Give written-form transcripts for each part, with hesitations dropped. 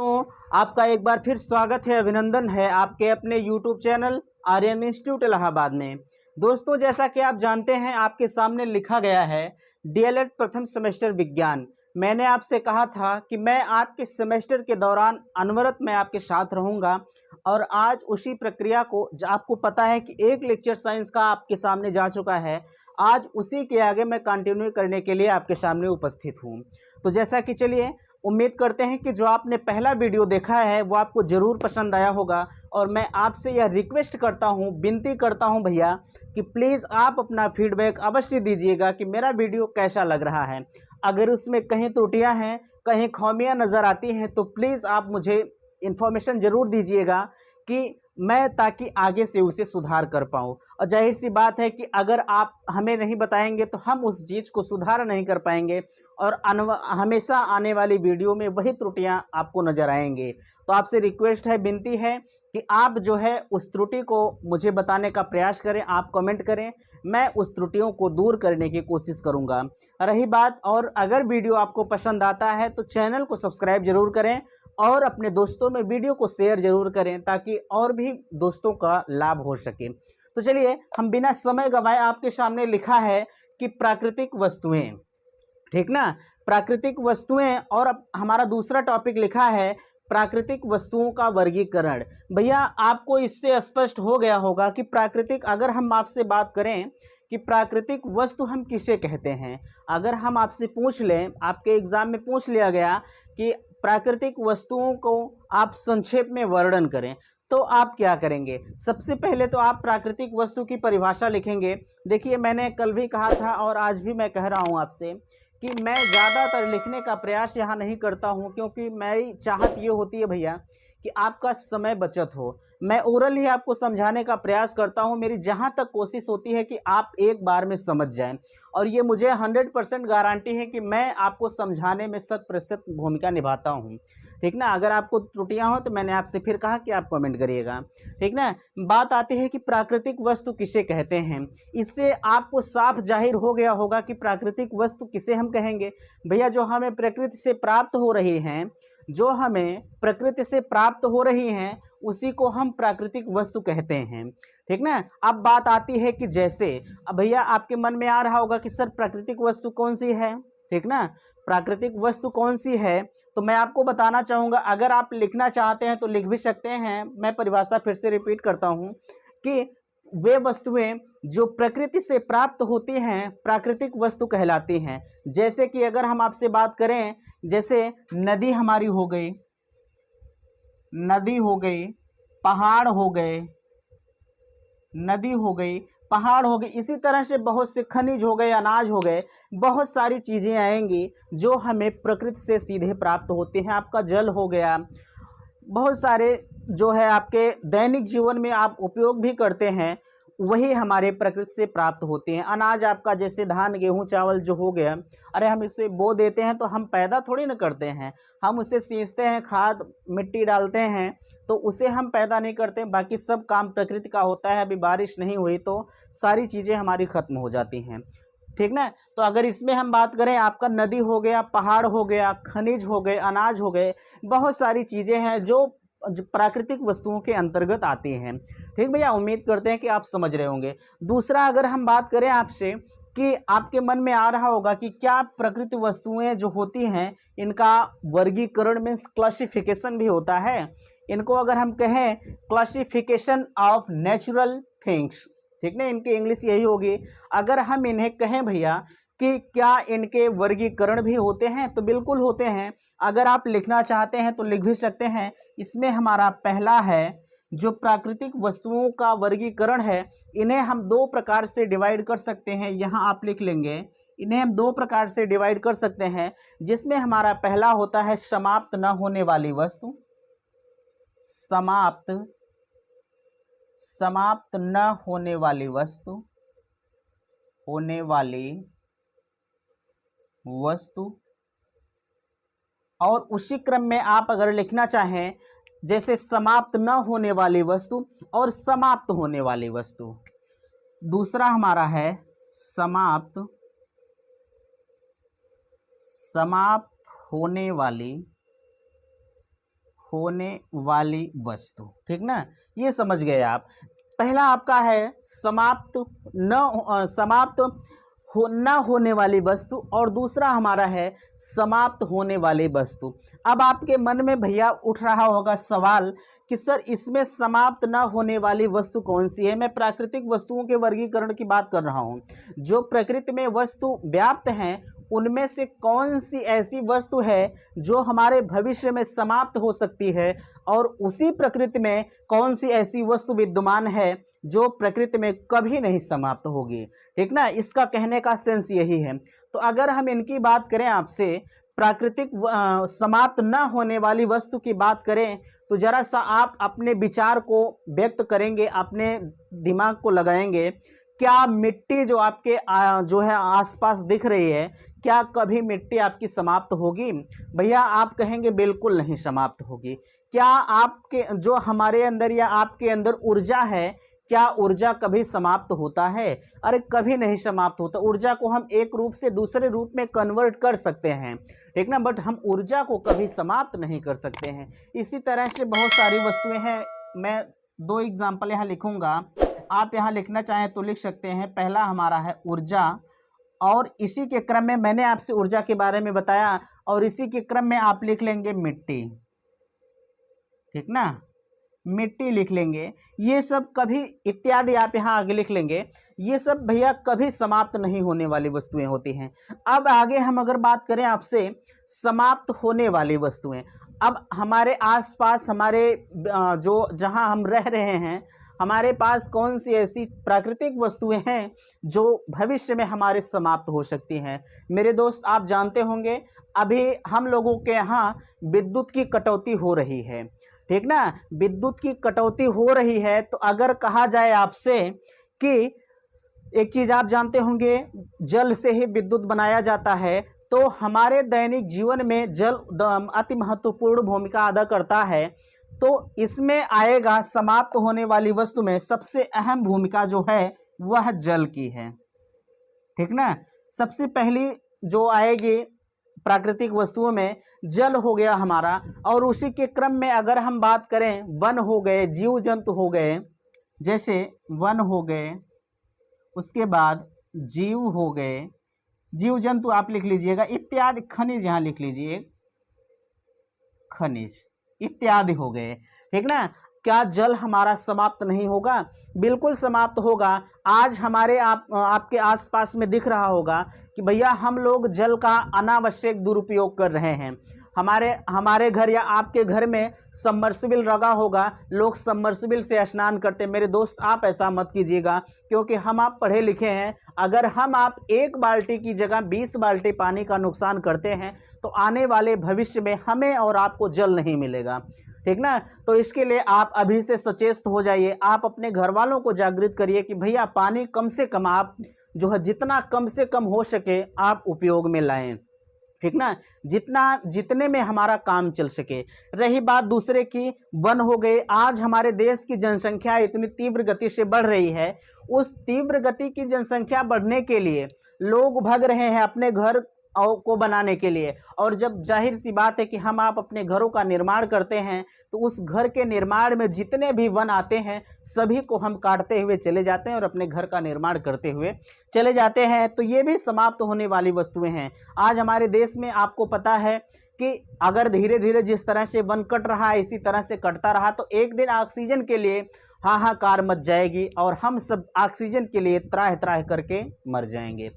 दोस्तों, आपका एक बार फिर स्वागत है, अभिनंदन है आपके अपने YouTube channel Aryan institute Allahabad में। दोस्तों, जैसा कि आप जानते हैं, आपके सामने लिखा गया है डीएलएड प्रथम सेमेस्टर विज्ञान। मैंने आपसे कहा था कि मैं आपके सेमेस्टर के दौरान अनवरत मैं आपके साथ रहूंगा और आज उसी प्रक्रिया को, आपको पता है कि एक लेक्चर साइंस का आपके सामने जा चुका है, आज उसी के आगे मैं कंटिन्यू करने के लिए आपके सामने उपस्थित हूँ। तो जैसा कि चलिए, उम्मीद करते हैं कि जो आपने पहला वीडियो देखा है वो आपको ज़रूर पसंद आया होगा और मैं आपसे यह रिक्वेस्ट करता हूं, विनती करता हूं भैया कि प्लीज़ आप अपना फीडबैक अवश्य दीजिएगा कि मेरा वीडियो कैसा लग रहा है। अगर उसमें कहीं त्रुटियां हैं, कहीं खामियां नज़र आती हैं तो प्लीज़ आप मुझे इन्फॉर्मेशन ज़रूर दीजिएगा कि मैं ताकि आगे से उसे सुधार कर पाऊँ। और जाहिर सी बात है कि अगर आप हमें नहीं बताएंगे तो हम उस चीज़ को सुधार नहीं कर पाएंगे और हमेशा आने वाली वीडियो में वही त्रुटियां आपको नजर आएंगे। तो आपसे रिक्वेस्ट है, विनती है कि आप जो है उस त्रुटि को मुझे बताने का प्रयास करें, आप कमेंट करें, मैं उस त्रुटियों को दूर करने की कोशिश करूंगा। रही बात, और अगर वीडियो आपको पसंद आता है तो चैनल को सब्सक्राइब जरूर करें और अपने दोस्तों में वीडियो को शेयर जरूर करें ताकि और भी दोस्तों का लाभ हो सके। तो चलिए, हम बिना समय गंवाए आपके सामने लिखा है कि प्राकृतिक वस्तुएं, ठीक ना, प्राकृतिक वस्तुएं। और अब हमारा दूसरा टॉपिक लिखा है प्राकृतिक वस्तुओं का वर्गीकरण। भैया, आपको इससे स्पष्ट हो गया होगा कि प्राकृतिक, अगर हम आपसे बात करें कि प्राकृतिक वस्तु हम किसे कहते हैं, अगर हम आपसे पूछ लें, आपके एग्जाम में पूछ लिया गया कि प्राकृतिक वस्तुओं को आप संक्षेप में वर्णन करें, तो आप क्या करेंगे? सबसे पहले तो आप प्राकृतिक वस्तु की परिभाषा लिखेंगे। देखिए, मैंने कल भी कहा था और आज भी मैं कह रहा हूं आपसे कि मैं ज़्यादातर लिखने का प्रयास यहाँ नहीं करता हूँ, क्योंकि मेरी चाहत ये होती है भैया कि आपका समय बचत हो। मैं ओरल ही आपको समझाने का प्रयास करता हूँ। मेरी जहाँ तक कोशिश होती है कि आप एक बार में समझ जाएं, और ये मुझे 100% गारंटी है कि मैं आपको समझाने में 100% भूमिका निभाता हूँ, ठीक ना। अगर आपको त्रुटियां हो तो मैंने आपसे फिर कहा कि आप कमेंट करिएगा, ठीक ना। बात आती है कि प्राकृतिक वस्तु किसे कहते हैं। इससे आपको साफ जाहिर हो गया होगा कि प्राकृतिक वस्तु किसे हम कहेंगे। भैया, जो हमें प्रकृति से प्राप्त हो रही हैं, जो हमें प्रकृति से प्राप्त हो रही हैं, उसी को हम प्राकृतिक वस्तु कहते हैं, ठीक ना। अब बात आती है कि जैसे, अब भैया आपके मन में आ रहा होगा कि सर प्राकृतिक वस्तु कौन सी है, ठीक ना, प्राकृतिक वस्तु कौन सी है। तो मैं आपको बताना चाहूंगा, अगर आप लिखना चाहते हैं तो लिख भी सकते हैं। मैं परिभाषा फिर से रिपीट करता हूं कि वे वस्तुएं जो प्रकृति से प्राप्त होती हैं प्राकृतिक वस्तु कहलाती हैं। जैसे कि अगर हम आपसे बात करें, जैसे नदी हमारी हो गई, नदी हो गई, पहाड़ हो गए, नदी हो गई, पहाड़ हो गए, इसी तरह से बहुत से खनिज हो गए, अनाज हो गए, बहुत सारी चीज़ें आएंगी जो हमें प्रकृति से सीधे प्राप्त होती हैं। आपका जल हो गया, बहुत सारे जो है आपके दैनिक जीवन में आप उपयोग भी करते हैं, वही हमारे प्रकृति से प्राप्त होते हैं। अनाज आपका जैसे धान, गेहूं, चावल जो हो गया, अरे हम इसे बो देते हैं तो हम पैदा थोड़ी ना करते हैं, हम उसे सींचते हैं, खाद मिट्टी डालते हैं, तो उसे हम पैदा नहीं करते। बाकी सब काम प्रकृति का होता है। अभी बारिश नहीं हुई तो सारी चीज़ें हमारी खत्म हो जाती हैं, ठीक ना। तो अगर इसमें हम बात करें, आपका नदी हो गया, पहाड़ हो गया, खनिज हो गए, अनाज हो गए, बहुत सारी चीज़ें हैं जो प्राकृतिक वस्तुओं के अंतर्गत आती हैं, ठीक भैया। उम्मीद करते हैं कि आप समझ रहे होंगे। दूसरा, अगर हम बात करें आपसे कि आपके मन में आ रहा होगा कि क्या प्राकृतिक वस्तुएं जो होती हैं इनका वर्गीकरण मीन्स क्लासिफिकेशन भी होता है। इनको अगर हम कहें क्लासिफिकेशन ऑफ नेचुरल थिंग्स, ठीक ना, इनकी इंग्लिश यही होगी। अगर हम इन्हें कहें भैया कि क्या इनके वर्गीकरण भी होते हैं, तो बिल्कुल होते हैं। अगर आप लिखना चाहते हैं तो लिख भी सकते हैं। इसमें हमारा पहला है जो प्राकृतिक वस्तुओं का वर्गीकरण है, इन्हें हम दो प्रकार से डिवाइड कर सकते हैं। यहाँ आप लिख लेंगे, इन्हें हम दो प्रकार से डिवाइड कर सकते हैं, जिसमें हमारा पहला होता है समाप्त न होने वाली वस्तु, समाप्त न होने वाली वस्तु, होने वाली वस्तु। और उसी क्रम में आप अगर लिखना चाहें, जैसे समाप्त न होने वाली वस्तु और समाप्त होने वाली वस्तु। दूसरा हमारा है समाप्त होने वाली होने वाली वस्तु, ठीक ना, ये समझ गए आप। पहला आपका है समाप्त न होने वाली वस्तु, और दूसरा हमारा है समाप्त होने वाली वस्तु। अब आपके मन में भैया उठ रहा होगा सवाल कि सर इसमें समाप्त न होने वाली वस्तु कौन सी है। मैं प्राकृतिक वस्तुओं के वर्गीकरण की बात कर रहा हूं। जो प्रकृति में वस्तु व्याप्त हैं उनमें से कौन सी ऐसी वस्तु है जो हमारे भविष्य में समाप्त हो सकती है, और उसी प्रकृति में कौन सी ऐसी वस्तु विद्यमान है जो प्रकृति में कभी नहीं समाप्त होगी, ठीक ना। इसका कहने का सेंस यही है। तो अगर हम इनकी बात करें आपसे, प्राकृतिक समाप्त न होने वाली वस्तु की बात करें, तो जरा सा आप अपने विचार को व्यक्त करेंगे, अपने दिमाग को लगाएंगे। क्या मिट्टी जो आपके जो है आसपास दिख रही है, क्या कभी मिट्टी आपकी समाप्त होगी? भैया आप कहेंगे बिल्कुल नहीं समाप्त होगी। क्या आपके जो हमारे अंदर या आपके अंदर ऊर्जा है, क्या ऊर्जा कभी समाप्त होता है? अरे कभी नहीं समाप्त होता। ऊर्जा को हम एक रूप से दूसरे रूप में कन्वर्ट कर सकते हैं, ठीक ना, बट हम ऊर्जा को कभी समाप्त नहीं कर सकते हैं। इसी तरह से बहुत सारी वस्तुएं हैं। मैं 2 एग्जाम्पल यहाँ लिखूंगा, आप यहाँ लिखना चाहें तो लिख सकते हैं। पहला हमारा है ऊर्जा, और इसी के क्रम में मैंने आपसे ऊर्जा के बारे में बताया, और इसी के क्रम में आप लिख लेंगे मिट्टी, ठीक ना, मिट्टी लिख लेंगे। ये सब कभी इत्यादि आप यहाँ आगे लिख लेंगे। ये सब भैया कभी समाप्त नहीं होने वाली वस्तुएं होती हैं। अब आगे हम अगर बात करें आपसे समाप्त होने वाली वस्तुएं, अब हमारे आसपास हमारे जो जहाँ हम रह रहे हैं, हमारे पास कौन सी ऐसी प्राकृतिक वस्तुएं हैं जो भविष्य में हमारे समाप्त हो सकती हैं? मेरे दोस्त आप जानते होंगे अभी हम लोगों के यहाँ विद्युत की कटौती हो रही है, ठीक ना, विद्युत की कटौती हो रही है। तो अगर कहा जाए आपसे कि एक चीज आप जानते होंगे, जल से ही विद्युत बनाया जाता है, तो हमारे दैनिक जीवन में जल अति महत्वपूर्ण भूमिका अदा करता है। तो इसमें आएगा समाप्त होने वाली वस्तु में सबसे अहम भूमिका जो है वह जल की है, ठीक ना। सबसे पहली जो आएगी प्राकृतिक वस्तुओं में जल हो गया हमारा, और उसी के क्रम में अगर हम बात करें वन हो गए, जीव जंतु हो गए, जैसे वन हो गए, उसके बाद जीव हो गए, जीव जंतु आप लिख लीजिएगा, इत्यादि, खनिज यहाँ लिख लीजिए, खनिज इत्यादि हो गए, ठीक ना। क्या जल हमारा समाप्त नहीं होगा? बिल्कुल समाप्त होगा। आज हमारे आपके आसपास में दिख रहा होगा कि भैया हम लोग जल का अनावश्यक दुरुपयोग कर रहे हैं। हमारे घर या आपके घर में सबमर्सिबल लगा होगा, लोग सबमर्सिबल से स्नान करते हैं। मेरे दोस्त आप ऐसा मत कीजिएगा, क्योंकि हम आप पढ़े लिखे हैं। अगर हम आप 1 बाल्टी की जगह 20 बाल्टी पानी का नुकसान करते हैं तो आने वाले भविष्य में हमें और आपको जल नहीं मिलेगा, ठीक ना। तो इसके लिए आप अभी से सचेत हो जाइए। आप अपने घर वालों को जागृत करिए कि भैया पानी कम से कम आप जो है जितना कम से कम हो सके आप उपयोग में लाएं, ठीक ना, जितने में हमारा काम चल सके। रही बात दूसरे की, वन हो गए। आज हमारे देश की जनसंख्या इतनी तीव्र गति से बढ़ रही है, उस तीव्र गति की जनसंख्या बढ़ने के लिए लोग भाग रहे हैं अपने घर को बनाने के लिए। और जब जाहिर सी बात है कि हम आप अपने घरों का निर्माण करते हैं, तो उस घर के निर्माण में जितने भी वन आते हैं सभी को हम काटते हुए चले जाते हैं और अपने घर का निर्माण करते हुए चले जाते हैं। तो ये भी समाप्त होने वाली वस्तुएं हैं। आज हमारे देश में आपको पता है कि अगर धीरे धीरे जिस तरह से वन कट रहा है इसी तरह से कटता रहा तो एक दिन ऑक्सीजन के लिए हाहाकार मच जाएगी और हम सब ऑक्सीजन के लिए त्राह त्राह करके मर जाएंगे,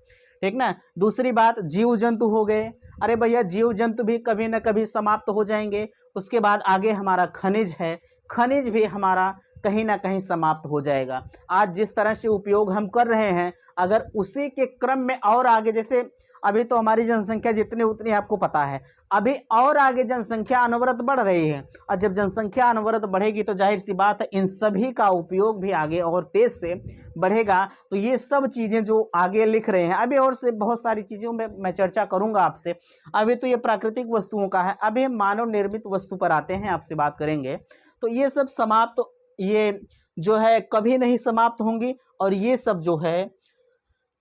ठीक ना। दूसरी बात, जीव जंतु हो गए। अरे भैया जीव जंतु भी कभी ना कभी समाप्त हो जाएंगे। उसके बाद आगे हमारा खनिज है, खनिज भी हमारा कहीं ना कहीं समाप्त हो जाएगा। आज जिस तरह से उपयोग हम कर रहे हैं, अगर उसी के क्रम में और आगे, जैसे अभी तो हमारी जनसंख्या जितनी उतनी आपको पता है, अभी और आगे जनसंख्या अनवरत बढ़ रही है, और जब जनसंख्या अनवरत बढ़ेगी तो जाहिर सी बात है इन सभी का उपयोग भी आगे और तेज से बढ़ेगा। तो ये सब चीज़ें जो आगे लिख रहे हैं, अभी और से बहुत सारी चीज़ों में मैं चर्चा करूंगा आपसे। अभी तो ये प्राकृतिक वस्तुओं का है, अभी हम मानव निर्मित वस्तु पर आते हैं, आपसे बात करेंगे। तो ये सब समाप्त, ये जो है कभी नहीं समाप्त होंगी, और ये सब जो है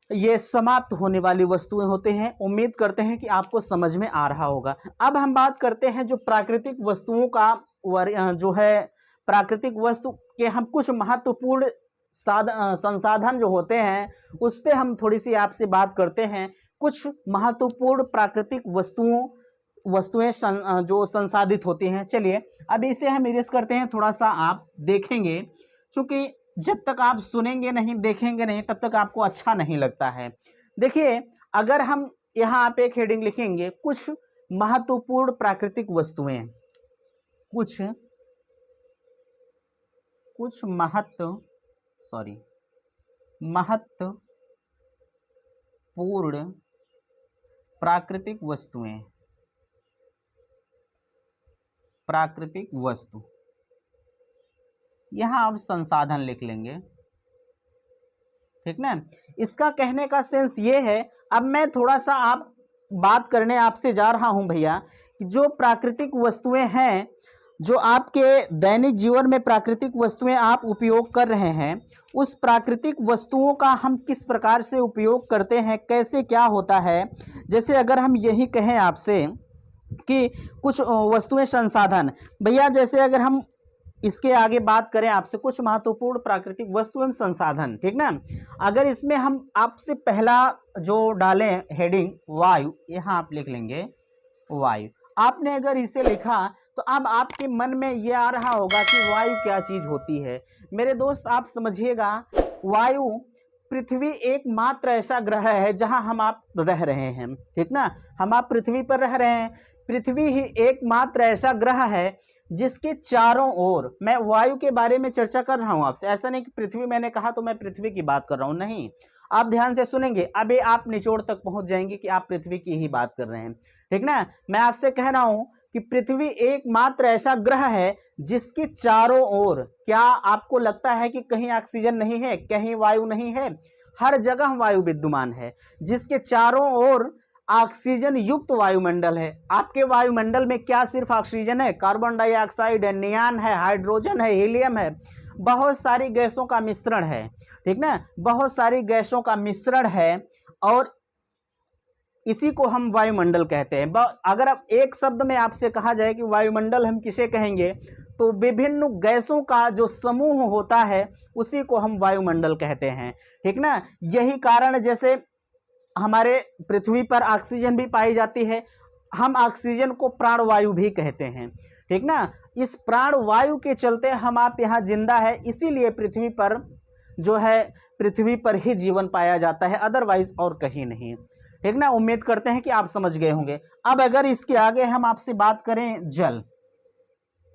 ये समाप्त होने वाली वस्तुएं होते हैं। उम्मीद करते हैं कि आपको समझ में आ रहा होगा। अब हम बात करते हैं जो प्राकृतिक वस्तुओं का जो है प्राकृतिक वस्तु के हम कुछ महत्वपूर्ण संसाधन जो होते हैं उस पे हम थोड़ी सी आपसे बात करते हैं। कुछ महत्वपूर्ण प्राकृतिक वस्तुएं जो संसाधित होती हैं। चलिए अब इसे हम इरेज करते हैं, थोड़ा सा आप देखेंगे, क्योंकि जब तक आप सुनेंगे नहीं देखेंगे नहीं तब तक आपको अच्छा नहीं लगता है। देखिए अगर हम यहाँ पे एक हेडिंग लिखेंगे, कुछ महत्वपूर्ण प्राकृतिक वस्तुएं, कुछ महत्वपूर्ण प्राकृतिक वस्तु, यहां आप संसाधन लिख लेंगे, ठीक ना। इसका कहने का सेंस ये है, अब मैं थोड़ा सा आप बात करने आपसे जा रहा हूं भैया, कि जो प्राकृतिक वस्तुएं हैं, जो आपके दैनिक जीवन में प्राकृतिक वस्तुएं आप उपयोग कर रहे हैं, उस प्राकृतिक वस्तुओं का हम किस प्रकार से उपयोग करते हैं, कैसे क्या होता है। जैसे अगर हम यही कहें आपसे कि कुछ वस्तुएं संसाधन, भैया जैसे अगर हम इसके आगे बात करें आपसे, कुछ महत्वपूर्ण प्राकृतिक वस्तु एवं संसाधन, ठीक ना। अगर इसमें हम आपसे पहला जो डालें हेडिंग वायु, यहां आप लिख लेंगे वायु। आपने अगर इसे लिखा तो अब आपके मन में यह आ रहा होगा कि वायु क्या चीज होती है। मेरे दोस्त आप समझिएगा, वायु पृथ्वी एकमात्र ऐसा ग्रह है जहां हम आप रह रहे हैं, ठीक ना। हम आप पृथ्वी पर रह रहे हैं, पृथ्वी ही एकमात्र ऐसा ग्रह है जिसके चारों ओर, मैं वायु के बारे में चर्चा कर रहा हूं आपसे, ऐसा नहीं कि पृथ्वी मैंने कहा तो मैं पृथ्वी की बात कर रहा हूं, नहीं। आप ध्यान से सुनेंगे, अभी आप निचोड़ तक पहुंच जाएंगे कि आप पृथ्वी की ही बात कर रहे हैं, ठीक ना। मैं आपसे कह रहा हूं कि पृथ्वी एकमात्र ऐसा ग्रह है जिसके चारों ओर, क्या आपको लगता है कि कहीं ऑक्सीजन नहीं है, कहीं वायु नहीं है? हर जगह वायु विद्यमान है, जिसके चारों ओर ऑक्सीजन युक्त वायुमंडल है। आपके वायुमंडल में क्या सिर्फ ऑक्सीजन है? कार्बन डाइऑक्साइड है, नियान है, हाइड्रोजन है, हीलियम है, बहुत सारी गैसों का मिश्रण है, ठीक ना, बहुत सारी गैसों का मिश्रण है, और इसी को हम वायुमंडल कहते हैं। अगर अब एक शब्द में आपसे कहा जाए कि वायुमंडल हम किसे कहेंगे, तो विभिन्न गैसों का जो समूह होता है उसी को हम वायुमंडल कहते हैं, ठीक ना। यही कारण, जैसे हमारे पृथ्वी पर ऑक्सीजन भी पाई जाती है, हम ऑक्सीजन को प्राणवायु भी कहते हैं, ठीक ना। इस प्राणवायु के चलते हम आप यहाँ जिंदा है, इसीलिए पृथ्वी पर जो है, पृथ्वी पर ही जीवन पाया जाता है, अदरवाइज और कहीं नहीं, ठीक ना। उम्मीद करते हैं कि आप समझ गए होंगे। अब अगर इसके आगे हम आपसे बात करें जल,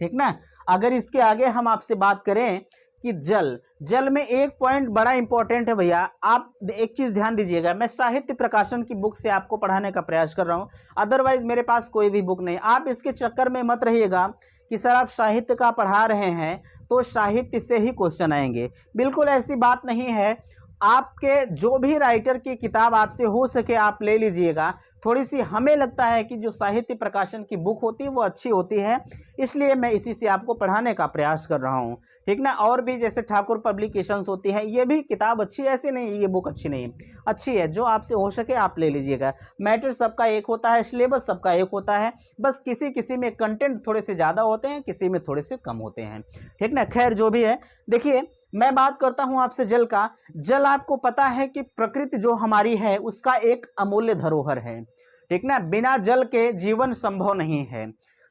ठीक ना, अगर इसके आगे हम आपसे बात करें कि जल में एक पॉइंट बड़ा इंपॉर्टेंट है भैया, आप एक चीज ध्यान दीजिएगा, मैं साहित्य प्रकाशन की बुक से आपको पढ़ाने का प्रयास कर रहा हूं, अदरवाइज मेरे पास कोई भी बुक नहीं। आप इसके चक्कर में मत रहिएगा कि सर आप साहित्य का पढ़ा रहे हैं तो साहित्य से ही क्वेश्चन आएंगे, बिल्कुल ऐसी बात नहीं है। आपके जो भी राइटर की किताब आपसे हो सके आप ले लीजिएगा। थोड़ी सी हमें लगता है कि जो साहित्य प्रकाशन की बुक होती है वो अच्छी होती है, इसलिए मैं इसी से आपको पढ़ाने का प्रयास कर रहा हूँ, ठीक ना। और भी जैसे ठाकुर पब्लिकेशंस होती है, ये भी किताब अच्छी है, ऐसे नहीं ये बुक अच्छी नहीं, अच्छी है। जो आपसे हो सके आप ले लीजिएगा। मैटर सबका एक होता है, सिलेबस सबका एक होता है, बस किसी किसी में कंटेंट थोड़े से ज़्यादा होते हैं, किसी में थोड़े से कम होते हैं, ठीक ना। खैर जो भी है, देखिए मैं बात करता हूं आपसे जल का। जल आपको पता है कि प्रकृति जो हमारी है उसका एक अमूल्य धरोहर है, ठीक ना। बिना जल के जीवन संभव नहीं है,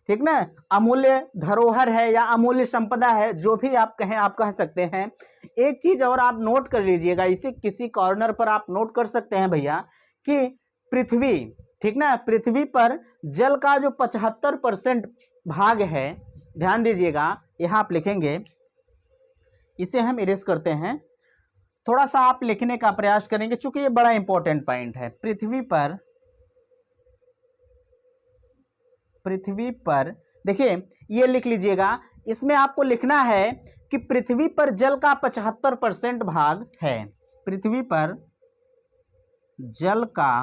ठीक ना। अमूल्य धरोहर है या अमूल्य संपदा है, जो भी आप कहें आप कह सकते हैं। एक चीज और आप नोट कर लीजिएगा, इसे किसी कॉर्नर पर आप नोट कर सकते हैं भैया, कि पृथ्वी, ठीक ना, पृथ्वी पर जल का जो 75% भाग है, ध्यान दीजिएगा, यहां आप लिखेंगे, इसे हम इरेज करते हैं, थोड़ा सा आप लिखने का प्रयास करेंगे क्योंकि ये बड़ा इंपॉर्टेंट पॉइंट है। पृथ्वी पर देखिए ये लिख लीजिएगा, इसमें आपको लिखना है कि पृथ्वी पर जल का 75% भाग है। पृथ्वी पर जल का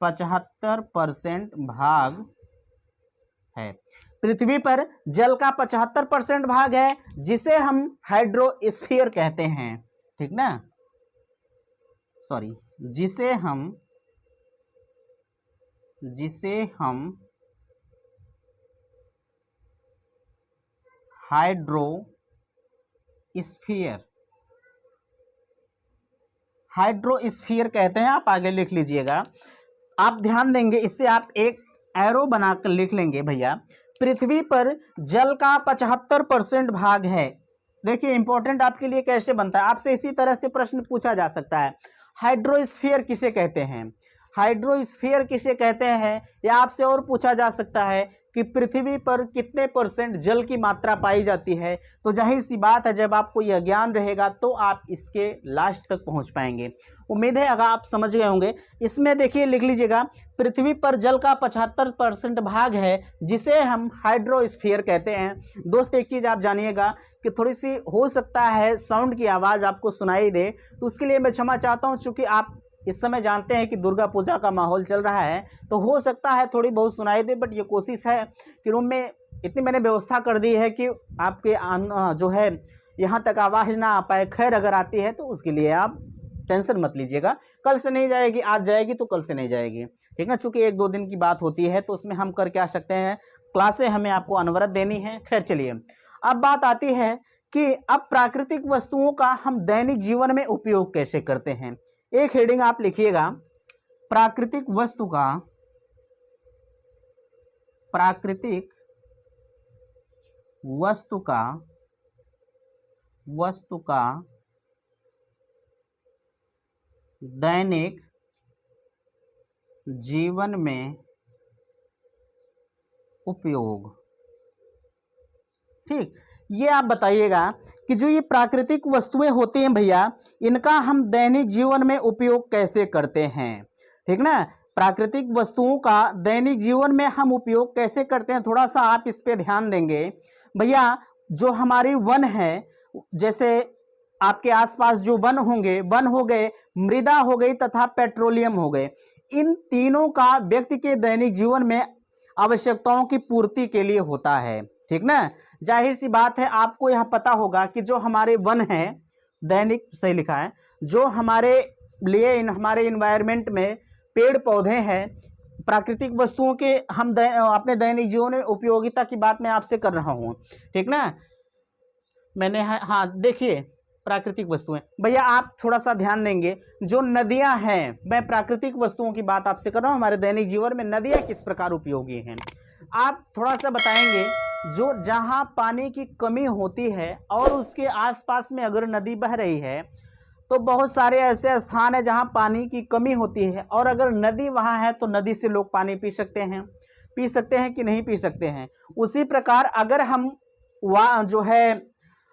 75% भाग है, पृथ्वी पर जल का 75% भाग है, जिसे हम हाइड्रोस्फीयर कहते हैं, ठीक ना, सॉरी, जिसे हम हाइड्रोस्फीयर, हाइड्रोस्फीयर कहते हैं। आप आगे लिख लीजिएगा। आप ध्यान देंगे, इससे आप एक एरो बनाकर लिख लेंगे भैया। पृथ्वी पर जल का 75% भाग है। देखिए इंपॉर्टेंट आपके लिए कैसे बनता है, आपसे इसी तरह से प्रश्न पूछा जा सकता है। हाइड्रोस्फीयर किसे कहते हैं, हाइड्रोस्फीयर किसे कहते हैं, या आपसे और पूछा जा सकता है कि पृथ्वी पर कितने % जल की मात्रा पाई जाती है। तो जाहिर सी बात है, जब आपको यह ज्ञान रहेगा तो आप इसके लास्ट तक पहुंच पाएंगे। उम्मीद है अगर आप समझ गए होंगे। इसमें देखिए लिख लीजिएगा, पृथ्वी पर जल का 75% भाग है, जिसे हम हाइड्रोस्फीयर कहते हैं। दोस्त एक चीज़ आप जानिएगा कि थोड़ी सी हो सकता है साउंड की आवाज़ आपको सुनाई दे, तो उसके लिए मैं क्षमा चाहता हूँ। चूँकि आप इस समय जानते हैं कि दुर्गा पूजा का माहौल चल रहा है, तो हो सकता है थोड़ी बहुत सुनाई दे, बट ये कोशिश है कि रूम में इतनी मैंने व्यवस्था कर दी है कि आपके जो है यहाँ तक आवाज़ ना आ पाए। खैर अगर आती है तो उसके लिए आप टेंशन मत लीजिएगा। कल से नहीं जाएगी, आज जाएगी तो कल से नहीं जाएगी, ठीक ना। चूँकि 1-2 दिन की बात होती है, तो उसमें हम कर क्या सकते हैं, क्लासें हमें आपको अनवरत देनी है। खैर चलिए, अब बात आती है कि अब प्राकृतिक वस्तुओं का हम दैनिक जीवन में उपयोग कैसे करते हैं। एक हेडिंग आप लिखिएगा, प्राकृतिक वस्तु का, प्राकृतिक वस्तु का दैनिक जीवन में उपयोग। ठीक, ये आप बताइएगा कि जो ये प्राकृतिक वस्तुएं होती हैं भैया, इनका हम दैनिक जीवन में उपयोग कैसे करते हैं, ठीक ना। प्राकृतिक वस्तुओं का दैनिक जीवन में हम उपयोग कैसे करते हैं, थोड़ा सा आप इस पे ध्यान देंगे भैया। जो हमारी वन है, जैसे आपके आसपास जो वन होंगे, वन हो गए, मृदा हो गई तथा पेट्रोलियम हो गए, इन तीनों का व्यक्ति के दैनिक जीवन में आवश्यकताओं की पूर्ति के लिए होता है, ठीक ना। जाहिर सी बात है, आपको यह पता होगा कि जो हमारे वन है, दैनिक सही लिखा है, जो हमारे लिए हमारे इन्वायरमेंट में पेड़ पौधे हैं, प्राकृतिक वस्तुओं के हम अपने दैनिक जीवन में उपयोगिता की बात मैं आपसे कर रहा हूँ, ठीक ना। मैंने हाँ देखिए, प्राकृतिक वस्तुएं भैया आप थोड़ा सा ध्यान देंगे। जो नदियां हैं, मैं प्राकृतिक वस्तुओं की बात आपसे कर रहा हूं, हमारे दैनिक जीवन में नदियां किस प्रकार उपयोगी हैं, आप थोड़ा सा बताएंगे। जो जहां पानी की कमी होती है और उसके आसपास में अगर नदी बह रही है, तो बहुत सारे ऐसे स्थान है जहां पानी की कमी होती है, और अगर नदी वहां है तो नदी से लोग पानी पी सकते हैं कि नहीं पी सकते हैं। उसी प्रकार अगर हम जो है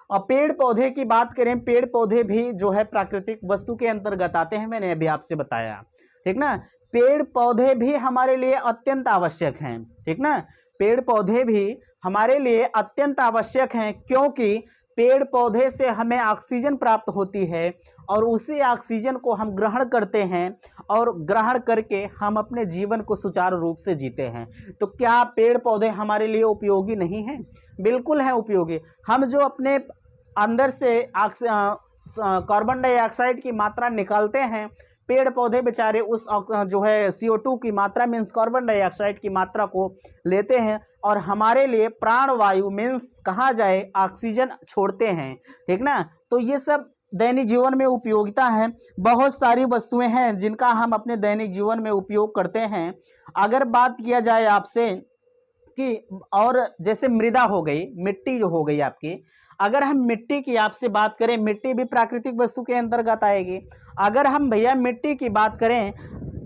पेड़ पौधे की बात करें, पेड़ पौधे भी जो है प्राकृतिक वस्तु के अंतर्गत आते हैं, मैंने अभी आपसे बताया, ठीक ना। पेड़ पौधे भी हमारे लिए अत्यंत आवश्यक हैं, ठीक ना। पेड़ पौधे भी हमारे लिए अत्यंत आवश्यक हैं, क्योंकि पेड़ पौधे से हमें ऑक्सीजन प्राप्त होती है, और उसी ऑक्सीजन को हम ग्रहण करते हैं, और ग्रहण करके हम अपने जीवन को सुचारू रूप से जीते हैं। तो क्या पेड़ पौधे हमारे लिए उपयोगी नहीं हैं? बिल्कुल है उपयोगी। हम जो अपने अंदर से कार्बन डाइऑक्साइड की मात्रा निकालते हैं, पेड़ पौधे बेचारे उस जो है CO2 की मात्रा मीन्स कार्बन डाइऑक्साइड की मात्रा को लेते हैं, और हमारे लिए प्राणवायु मीन्स कहा जाए ऑक्सीजन छोड़ते हैं, ठीक ना। तो ये सब दैनिक जीवन में उपयोगिता है। बहुत सारी वस्तुएं हैं जिनका हम अपने दैनिक जीवन में उपयोग करते हैं। अगर बात किया जाए आपसे कि, और जैसे मृदा हो गई, मिट्टी जो हो गई आपकी, अगर हम मिट्टी की आपसे बात करें, मिट्टी भी प्राकृतिक वस्तु के अंतर्गत आएगी। अगर हम भैया मिट्टी की बात करें,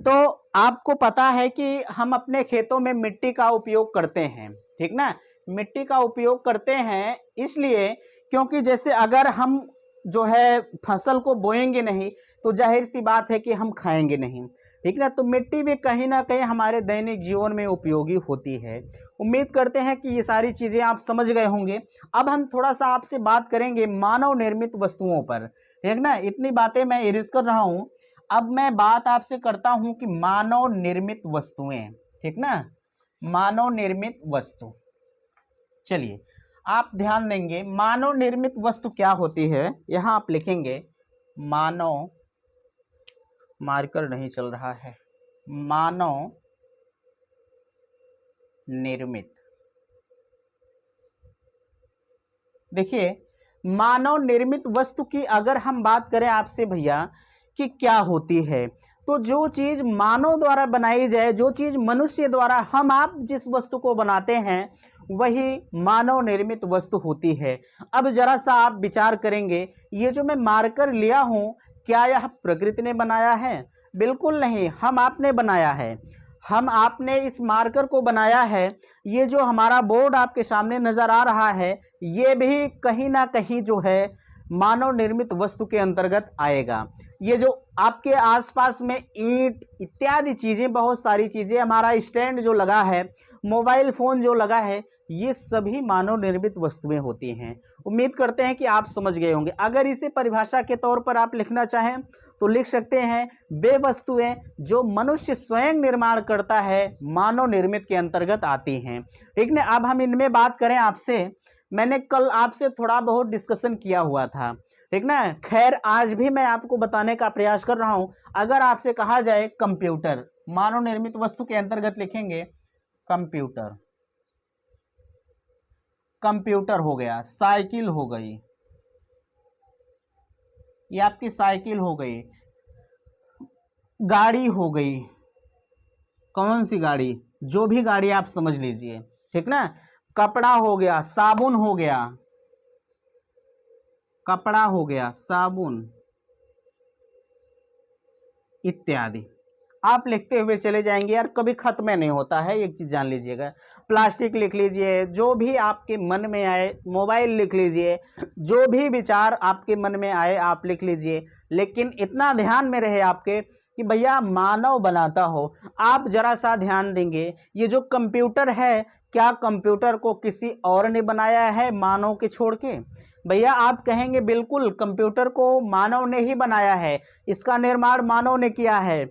तो आपको पता है कि हम अपने खेतों में मिट्टी का उपयोग करते हैं, ठीक ना। मिट्टी का उपयोग करते हैं इसलिए क्योंकि जैसे अगर हम जो है फसल को बोएंगे नहीं, तो जाहिर सी बात है कि हम खाएंगे नहीं, ठीक ना। तो मिट्टी भी कहीं ना कहीं हमारे दैनिक जीवन में उपयोगी होती है। उम्मीद करते हैं कि ये सारी चीज़ें आप समझ गए होंगे। अब हम थोड़ा सा आपसे बात करेंगे मानव निर्मित वस्तुओं पर, ठीक ना। इतनी बातें मैं इरेज कर रहा हूँ, अब मैं बात आपसे करता हूँ कि मानव निर्मित वस्तुएं, ठीक ना, मानव निर्मित वस्तु। चलिए आप ध्यान देंगे, मानव निर्मित वस्तु क्या होती है, यहाँ आप लिखेंगे मानव, मार्कर नहीं चल रहा है, मानव निर्मित देखिए, मानव निर्मित वस्तु की अगर हम बात करें आपसे भैया कि क्या होती है, तो जो चीज मानव द्वारा बनाई जाए, जो चीज मनुष्य द्वारा हम आप जिस वस्तु को बनाते हैं वही मानव निर्मित वस्तु होती है। अब जरा सा आप विचार करेंगे, ये जो मैं मार्कर लिया हूं, क्या यह प्रकृति ने बनाया है? बिल्कुल नहीं, हम आपने बनाया है। हम आपने इस मार्कर को बनाया है। ये जो हमारा बोर्ड आपके सामने नजर आ रहा है, ये भी कहीं ना कहीं जो है मानव निर्मित वस्तु के अंतर्गत आएगा। ये जो आपके आसपास में ईंट इत्यादि चीजें, बहुत सारी चीजें, हमारा स्टैंड जो लगा है, मोबाइल फोन जो लगा है, ये सभी मानव निर्मित वस्तुएं होती हैं। उम्मीद करते हैं कि आप समझ गए होंगे। अगर इसे परिभाषा के तौर पर आप लिखना चाहें तो लिख सकते हैं, वे वस्तुएं जो मनुष्य स्वयं निर्माण करता है मानव निर्मित के अंतर्गत आती हैं। ठीक ना। अब हम इनमें बात करें आपसे, मैंने कल आपसे थोड़ा बहुत डिस्कशन किया हुआ था, ठीक ना। खैर आज भी मैं आपको बताने का प्रयास कर रहा हूं। अगर आपसे कहा जाए कंप्यूटर मानव निर्मित वस्तु के अंतर्गत लिखेंगे, कंप्यूटर, कंप्यूटर हो गया, साइकिल हो गई, ये आपकी साइकिल हो गई, गाड़ी हो गई, कौन सी गाड़ी, जो भी गाड़ी आप समझ लीजिए, ठीक ना। कपड़ा हो गया, साबुन हो गया, कपड़ा हो गया, साबुन इत्यादि। आप लिखते हुए चले जाएंगे यार, कभी खत्म नहीं होता है, एक चीज जान लीजिएगा। प्लास्टिक लिख लीजिए, जो भी आपके मन में आए, मोबाइल लिख लीजिए, जो भी विचार आपके मन में आए आप लिख लीजिए, लेकिन इतना ध्यान में रहे आपके कि भैया मानव बनाता हो। आप जरा सा ध्यान देंगे, ये जो कंप्यूटर है, क्या कंप्यूटर को किसी और ने बनाया है मानव के छोड़ के? भैया आप कहेंगे बिल्कुल, कंप्यूटर को मानव ने ही बनाया है, इसका निर्माण मानव ने किया है।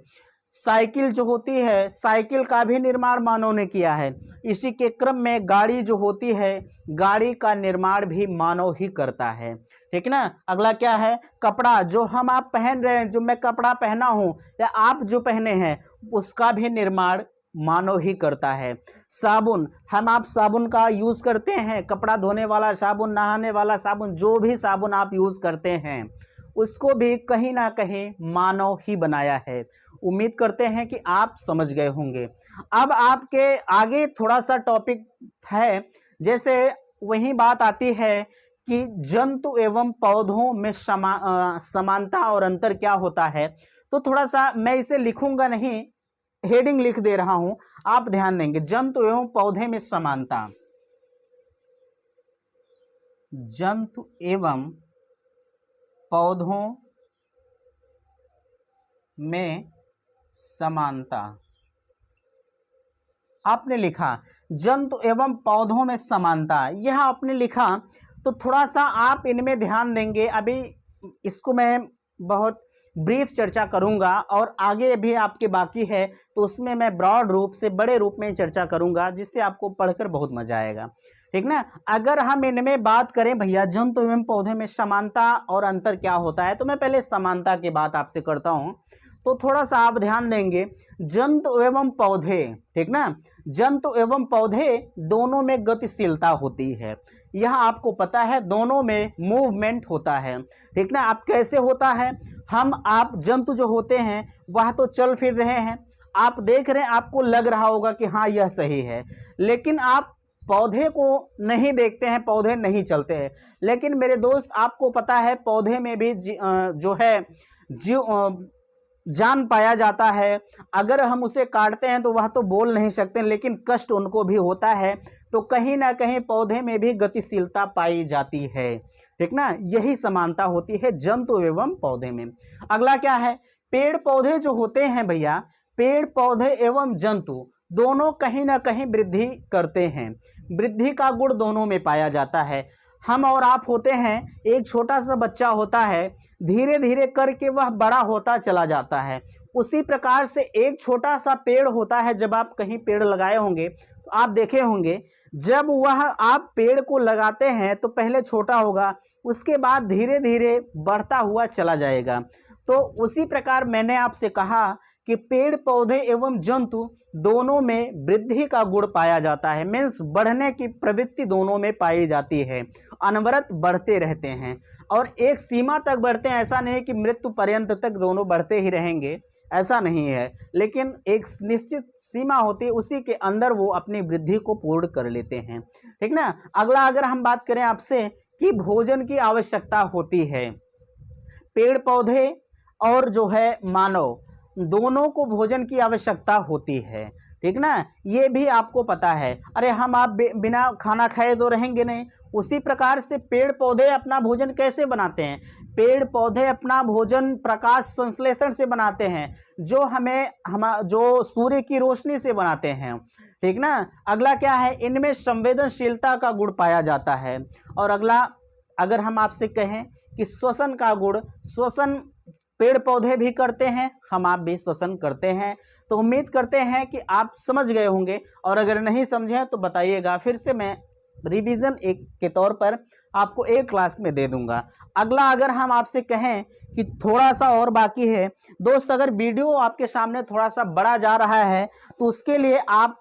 साइकिल जो होती है, साइकिल का भी निर्माण मानव ने किया है। इसी के क्रम में गाड़ी जो होती है, गाड़ी का निर्माण भी मानव ही करता है, ठीक ना। अगला क्या है, कपड़ा, जो हम आप पहन रहे हैं, जो मैं कपड़ा पहना हूं या आप जो पहने हैं, उसका भी निर्माण मानव ही करता है। साबुन, हम आप साबुन का यूज करते हैं, कपड़ा धोने वाला साबुन, नहाने वाला साबुन, जो भी साबुन आप यूज करते हैं उसको भी कहीं ना कहीं मानव ही बनाया है। उम्मीद करते हैं कि आप समझ गए होंगे। अब आपके आगे थोड़ा सा टॉपिक है, जैसे वही बात आती है कि जंतु एवं पौधों में समानता और अंतर क्या होता है। तो थोड़ा सा मैं इसे लिखूंगा नहीं, हेडिंग लिख दे रहा हूं, आप ध्यान देंगे। जंतु एवं पौधे में समानता, जंतु एवं पौधों में समानता। आपने लिखा जंतु एवं पौधों में समानता, यह आपने लिखा, तो थोड़ा सा आप इनमें ध्यान देंगे। अभी इसको मैं बहुत ब्रीफ चर्चा करूंगा और आगे भी आपके बाकी है, तो उसमें मैं ब्रॉड रूप से, बड़े रूप में चर्चा करूंगा, जिससे आपको पढ़कर बहुत मजा आएगा, ठीक ना। अगर हम इनमें बात करें भैया, जंतु एवं पौधे में समानता और अंतर क्या होता है, तो मैं पहले समानता की बात आपसे करता हूं। तो थोड़ा सा आप ध्यान देंगे, जंतु एवं पौधे, ठीक ना, जंतु एवं पौधे दोनों में गतिशीलता होती है। यह आपको पता है, दोनों में मूवमेंट होता है, ठीक ना। अब कैसे होता है, हम आप जंतु जो होते हैं वह तो चल फिर रहे हैं, आप देख रहे हैं, आपको लग रहा होगा कि हाँ यह सही है, लेकिन आप पौधे को नहीं देखते हैं, पौधे नहीं चलते हैं। लेकिन मेरे दोस्त आपको पता है, पौधे में भी जो है जीव जान पाया जाता है। अगर हम उसे काटते हैं तो वह तो बोल नहीं सकते, लेकिन कष्ट उनको भी होता है। तो कहीं ना कहीं पौधे में भी गतिशीलता पाई जाती है, ठीक ना। यही समानता होती है जंतु एवं पौधे में। अगला क्या है, पेड़ पौधे जो होते हैं भैया, पेड़ पौधे एवं जंतु दोनों कहीं ना कहीं वृद्धि करते हैं, वृद्धि का गुण दोनों में पाया जाता है। हम और आप होते हैं, एक छोटा सा बच्चा होता है, धीरे धीरे करके वह बड़ा होता चला जाता है। उसी प्रकार से एक छोटा सा पेड़ होता है, जब आप कहीं पेड़ लगाए होंगे तो आप देखे होंगे, जब वह आप पेड़ को लगाते हैं तो पहले छोटा होगा, उसके बाद धीरे धीरे बढ़ता हुआ चला जाएगा। तो उसी प्रकार मैंने आपसे कहा कि पेड़ पौधे एवं जंतु दोनों में वृद्धि का गुण पाया जाता है, मीन्स बढ़ने की प्रवृत्ति दोनों में पाई जाती है, अनवरत बढ़ते रहते हैं और एक सीमा तक बढ़ते हैं। ऐसा नहीं कि मृत्यु पर्यंत तक दोनों बढ़ते ही रहेंगे, ऐसा नहीं है, लेकिन एक निश्चित सीमा होती है, उसी के अंदर वो अपनी वृद्धि को पूर्ण कर लेते हैं। ठीक ना। अगला अगर हम बात करें आपसे कि भोजन की आवश्यकता होती है, पेड़ पौधे और जो है मानव दोनों को भोजन की आवश्यकता होती है। ठीक ना, ये भी आपको पता है। अरे हम आप बिना खाना खाए तो रहेंगे नहीं। उसी प्रकार से पेड़ पौधे अपना भोजन कैसे बनाते हैं? पेड़ पौधे अपना भोजन प्रकाश संश्लेषण से बनाते हैं, जो जो सूर्य की रोशनी से बनाते हैं। ठीक ना। अगला क्या है? इनमें संवेदनशीलता का गुण पाया जाता है। और अगला अगर हम आपसे कहें कि श्वसन का गुण, श्वसन पेड़ पौधे भी करते हैं, हम आप भी श्वसन करते हैं। तो उम्मीद करते हैं कि आप समझ गए होंगे, और अगर नहीं समझे तो बताइएगा, फिर से मैं रिवीजन एक के तौर पर आपको एक क्लास में दे दूंगा। अगला अगर हम आपसे कहें कि थोड़ा सा और बाकी है दोस्त, अगर वीडियो आपके सामने थोड़ा सा बड़ा जा रहा है तो उसके लिए आप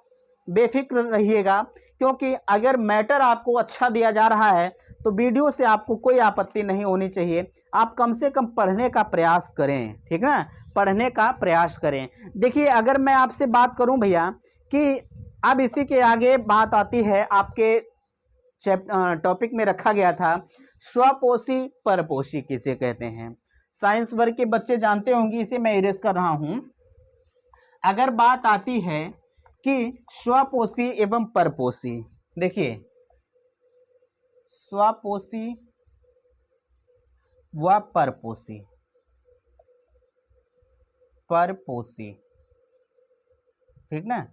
बेफिक्र रहिएगा, क्योंकि अगर मैटर आपको अच्छा दिया जा रहा है तो वीडियो से आपको कोई आपत्ति नहीं होनी चाहिए। आप कम से कम पढ़ने का प्रयास करें। ठीक ना, पढ़ने का प्रयास करें। देखिए अगर मैं आपसे बात करूं भैया कि अब इसी के आगे बात आती है, आपके टॉपिक में रखा गया था स्वपोषी परपोषी किसे कहते हैं। साइंस वर्ग के बच्चे जानते होंगे, इसे मैं इरेज कर रहा हूं। अगर बात आती है कि स्वपोषी एवं परपोषी, देखिए स्वपोषी व परपोषी, परपोषी, ठीक ना,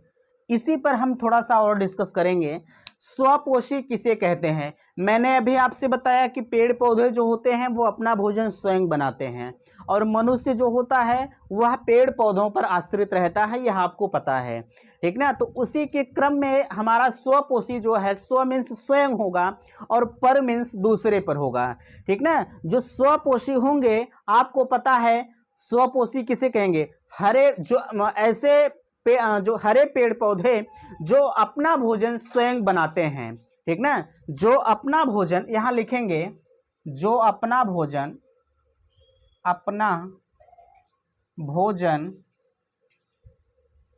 इसी पर हम थोड़ा सा और डिस्कस करेंगे। स्वपोषी किसे कहते हैं? मैंने अभी आपसे बताया कि पेड़ पौधे जो होते हैं वो अपना भोजन स्वयं बनाते हैं, और मनुष्य जो होता है वह पेड़ पौधों पर आश्रित रहता है, यह आपको पता है। ठीक ना। तो उसी के क्रम में हमारा स्वपोषी जो है, स्व मीन्स स्वयं होगा और पर मीन्स दूसरे पर होगा। ठीक ना। जो स्वपोषी होंगे, आपको पता है स्वपोषी किसे कहेंगे? हरे जो ऐसे जो हरे पेड़ पौधे जो अपना भोजन स्वयं बनाते हैं। ठीक ना। जो अपना भोजन, यहां लिखेंगे जो अपना भोजन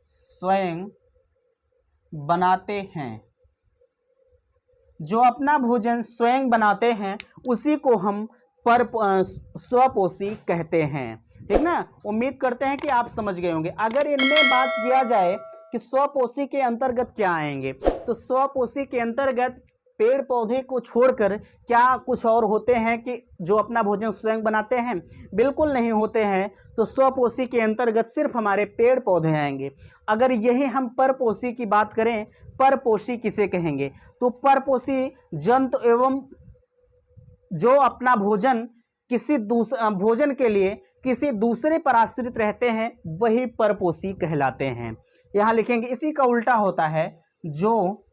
स्वयं बनाते हैं, जो अपना भोजन स्वयं बनाते हैं उसी को हम स्वपोषी कहते हैं। ठीक ना। उम्मीद करते हैं कि आप समझ गए होंगे। अगर इनमें बात किया जाए कि स्वपोषी के अंतर्गत क्या आएंगे, तो स्वपोषी के अंतर्गत पेड़ पौधे को छोड़कर क्या कुछ और होते हैं कि जो अपना भोजन स्वयं बनाते हैं? बिल्कुल नहीं होते हैं। तो स्वपोषी के अंतर्गत सिर्फ हमारे पेड़ पौधे आएंगे। अगर यही हम परपोषी की बात करें, परपोषी किसे कहेंगे? तो परपोषी जंतु एवं जो अपना भोजन भोजन के लिए किसी दूसरे पर आश्रित रहते हैं, वही परपोषी कहलाते हैं। यहां लिखेंगे, इसी का उल्टा होता है जो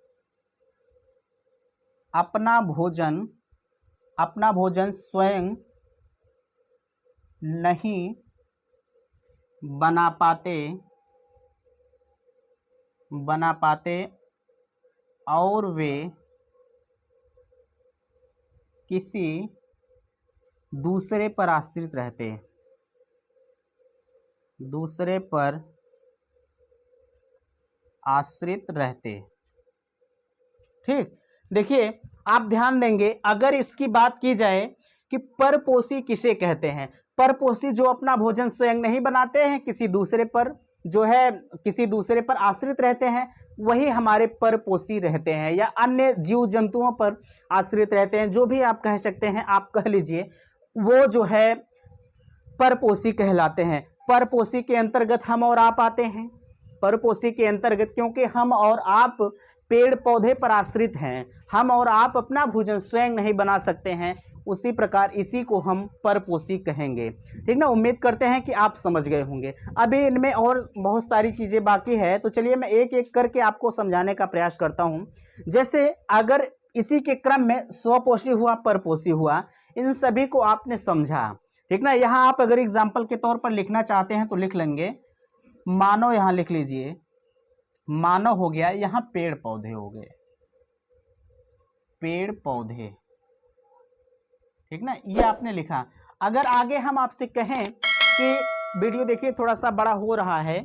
अपना भोजन स्वयं नहीं बना पाते और वे किसी दूसरे पर आश्रित रहते, ठीक। देखिए आप ध्यान देंगे, अगर इसकी बात की जाए कि परपोषी किसे कहते हैं? परपोषी जो अपना भोजन स्वयं नहीं बनाते हैं, किसी दूसरे पर आश्रित रहते हैं, वही हमारे परपोषी रहते हैं, या अन्य जीव जंतुओं पर आश्रित रहते हैं, जो भी आप कह सकते हैं, आप कह लीजिए, वो जो है परपोषी कहलाते हैं। परपोषी के अंतर्गत हम और आप आते हैं। परपोषी के अंतर्गत, क्योंकि हम और आप पेड़ पौधे पर आश्रित हैं, हम और आप अपना भोजन स्वयं नहीं बना सकते हैं, उसी प्रकार इसी को हम परपोषी कहेंगे। ठीक ना। उम्मीद करते हैं कि आप समझ गए होंगे। अभी इनमें और बहुत सारी चीज़ें बाकी है, तो चलिए मैं एक एक करके आपको समझाने का प्रयास करता हूँ। जैसे अगर इसी के क्रम में स्वपोषी हुआ, परपोषी हुआ, इन सभी को आपने समझा। ठीक ना। यहाँ आप अगर एग्जाम्पल के तौर पर लिखना चाहते हैं तो लिख लेंगे, मानव यहाँ लिख लीजिए, मानव हो गया, यहाँ पेड़ पौधे हो गए, पेड़ पौधे, ठीक ना, ये आपने लिखा। अगर आगे हम आपसे कहें कि वीडियो देखिए थोड़ा सा बड़ा हो रहा है,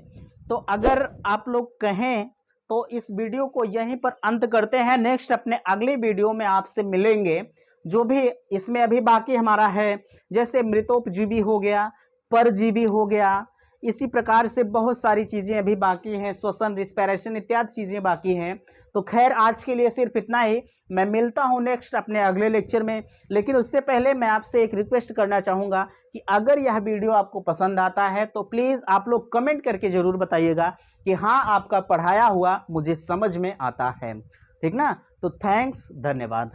तो अगर आप लोग कहें तो इस वीडियो को यहीं पर अंत करते हैं। नेक्स्ट अपने अगले वीडियो में आपसे मिलेंगे। जो भी इसमें अभी बाकी हमारा है, जैसे मृतोपजीवी हो गया, परजीवी हो गया, इसी प्रकार से बहुत सारी चीज़ें अभी बाकी हैं, श्वसन, रिस्पिरेशन इत्यादि चीज़ें बाकी हैं। तो खैर आज के लिए सिर्फ इतना ही। मैं मिलता हूं नेक्स्ट अपने अगले लेक्चर में, लेकिन उससे पहले मैं आपसे एक रिक्वेस्ट करना चाहूँगा कि अगर यह वीडियो आपको पसंद आता है तो प्लीज़ आप लोग कमेंट करके ज़रूर बताइएगा कि हाँ आपका पढ़ाया हुआ मुझे समझ में आता है, ठीक ना। तो थैंक्स, धन्यवाद।